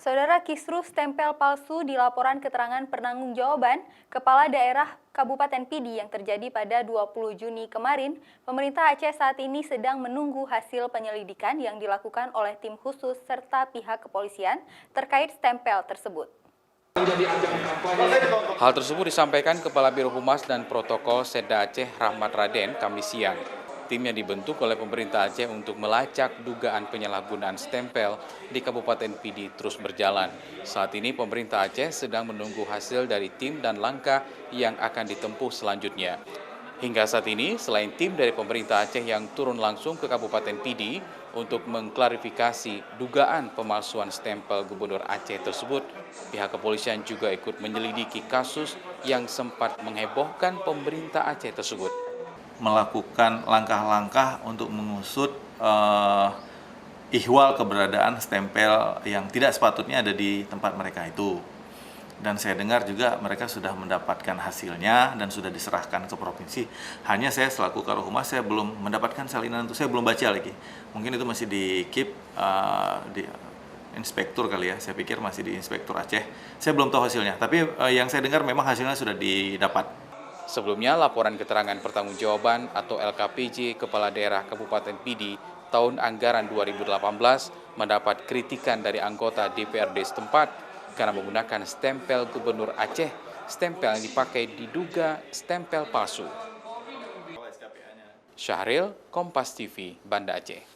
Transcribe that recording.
Saudara, kisruh stempel palsu di laporan keterangan pertanggungjawaban Kepala Daerah Kabupaten Pidi yang terjadi pada 20 Juni kemarin, pemerintah Aceh saat ini sedang menunggu hasil penyelidikan yang dilakukan oleh tim khusus serta pihak kepolisian terkait stempel tersebut. Hal tersebut disampaikan Kepala Biro Humas dan Protokol Setda Aceh Rahmat Raden Kamis siang. Tim yang dibentuk oleh pemerintah Aceh untuk melacak dugaan penyalahgunaan stempel di Kabupaten Pidi terus berjalan. Saat ini pemerintah Aceh sedang menunggu hasil dari tim dan langkah yang akan ditempuh selanjutnya. Hingga saat ini, selain tim dari pemerintah Aceh yang turun langsung ke Kabupaten Pidi untuk mengklarifikasi dugaan pemalsuan stempel Gubernur Aceh tersebut, pihak kepolisian juga ikut menyelidiki kasus yang sempat menghebohkan pemerintah Aceh tersebut. Melakukan langkah-langkah untuk mengusut ihwal keberadaan stempel yang tidak sepatutnya ada di tempat mereka itu. Dan saya dengar juga mereka sudah mendapatkan hasilnya dan sudah diserahkan ke provinsi. Hanya saya selaku Karohumas saya belum mendapatkan salinan itu, saya belum baca lagi. Mungkin itu masih di keep di inspektur kali ya, saya pikir masih di inspektur Aceh. Saya belum tahu hasilnya, tapi yang saya dengar memang hasilnya sudah didapat. Sebelumnya, laporan keterangan pertanggungjawaban atau LKPJ Kepala Daerah Kabupaten Pidi tahun anggaran 2018 mendapat kritikan dari anggota DPRD setempat karena menggunakan stempel Gubernur Aceh. Stempel yang dipakai diduga stempel palsu. Syahril, Kompas TV, Banda Aceh.